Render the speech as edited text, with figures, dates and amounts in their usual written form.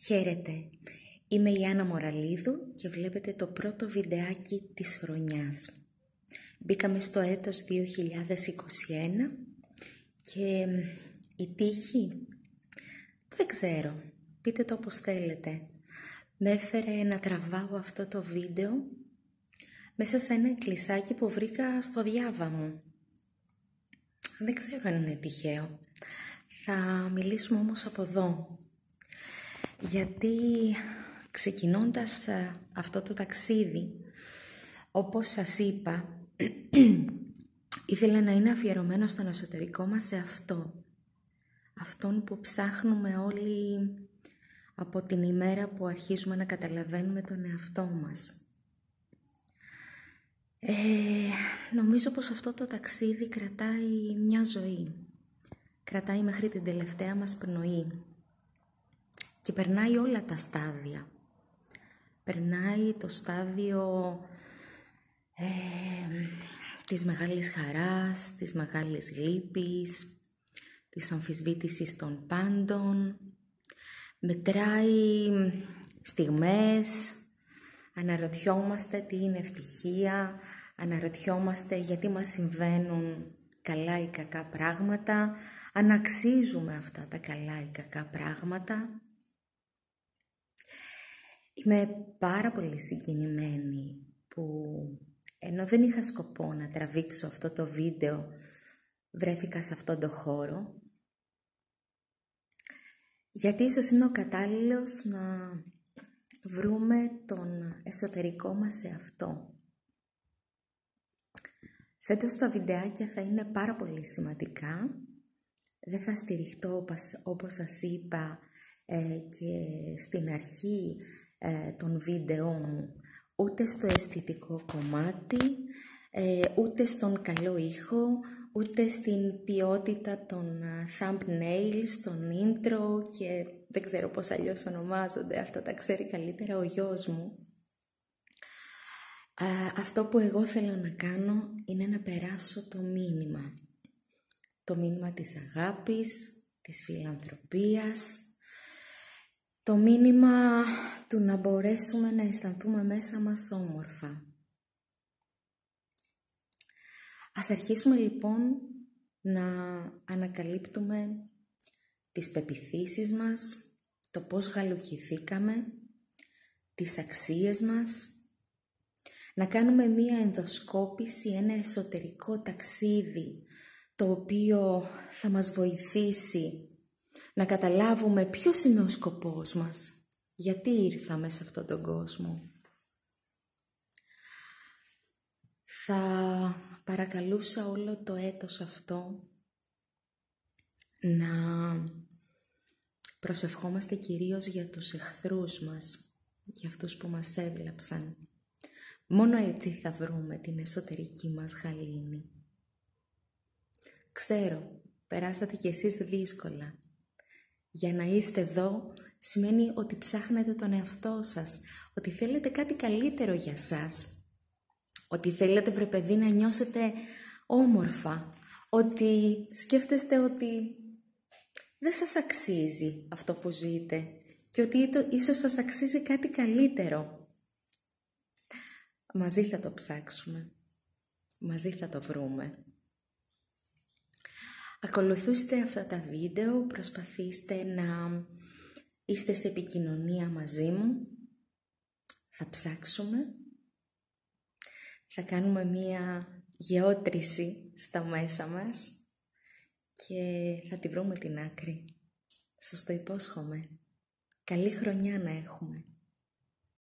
Χαίρετε, είμαι η Άννα Μοραλίδου και βλέπετε το πρώτο βιντεάκι της χρονιάς. Μπήκαμε στο έτος 2021 και η τύχη, δεν ξέρω, πείτε το όπως θέλετε, με έφερε να τραβάω αυτό το βίντεο μέσα σε ένα εκκλησάκι που βρήκα στο διάβα μου. Δεν ξέρω αν είναι τυχαίο. Θα μιλήσουμε όμως από εδώ. Γιατί ξεκινώντας αυτό το ταξίδι, όπως σας είπα, ήθελα να είναι αφιερωμένο στον εσωτερικό μας εαυτό. Αυτόν που ψάχνουμε όλοι από την ημέρα που αρχίζουμε να καταλαβαίνουμε τον εαυτό μας. Νομίζω πως αυτό το ταξίδι κρατάει μια ζωή. Κρατάει μέχρι την τελευταία μας πνοή. Και περνάει όλα τα στάδια. Περνάει το στάδιο της μεγάλης χαράς, της μεγάλης λύπης, της αμφισβήτησης των πάντων. Μετράει στιγμές, αναρωτιόμαστε τι είναι ευτυχία, αναρωτιόμαστε γιατί μας συμβαίνουν καλά ή κακά πράγματα, αν αξίζουμε αυτά τα καλά ή κακά πράγματα. Είμαι πάρα πολύ συγκινημένη που ενώ δεν είχα σκοπό να τραβήξω αυτό το βίντεο, βρέθηκα σε αυτόν τον χώρο, γιατί ίσως είναι ο κατάλληλος να βρούμε τον εσωτερικό μας εαυτό. Φέτος τα βιντεάκια θα είναι πάρα πολύ σημαντικά. Δεν θα στηριχτώ όπως σας είπα και στην αρχή των βίντεο μου, ούτε στο αισθητικό κομμάτι, ούτε στον καλό ήχο, ούτε στην ποιότητα των thumbnails, των intro και δεν ξέρω πώς αλλιώς ονομάζονται, αυτά τα ξέρει καλύτερα ο γιος μου. Αυτό που εγώ θέλω να κάνω είναι να περάσω το μήνυμα. Το μήνυμα της αγάπης, της φιλανθρωπίας, το μήνυμα του να μπορέσουμε να αισθανθούμε μέσα μας όμορφα. Ας αρχίσουμε λοιπόν να ανακαλύπτουμε τις πεποιθήσεις μας, το πώς γαλουχηθήκαμε, τις αξίες μας, να κάνουμε μία ενδοσκόπηση, ένα εσωτερικό ταξίδι, το οποίο θα μας βοηθήσει να καταλάβουμε ποιος είναι ο σκοπός μας, γιατί ήρθαμε σε αυτόν τον κόσμο. Θα παρακαλούσα όλο το έτος αυτό να προσευχόμαστε κυρίως για τους εχθρούς μας, για αυτούς που μας έβλαψαν. Μόνο έτσι θα βρούμε την εσωτερική μας γαλήνη. Ξέρω, περάσατε κι εσείς δύσκολα. Για να είστε εδώ σημαίνει ότι ψάχνετε τον εαυτό σας, ότι θέλετε κάτι καλύτερο για σας, ότι θέλετε βρε παιδί να νιώσετε όμορφα, ότι σκέφτεστε ότι δεν σας αξίζει αυτό που ζείτε και ότι ίσως σας αξίζει κάτι καλύτερο. Μαζί θα το ψάξουμε, μαζί θα το βρούμε. Ακολουθήστε αυτά τα βίντεο, προσπαθήστε να είστε σε επικοινωνία μαζί μου. Θα ψάξουμε, θα κάνουμε μία γεώτρηση στα μέσα μας και θα τη βρούμε την άκρη. Σας το υπόσχομαι. Καλή χρονιά να έχουμε.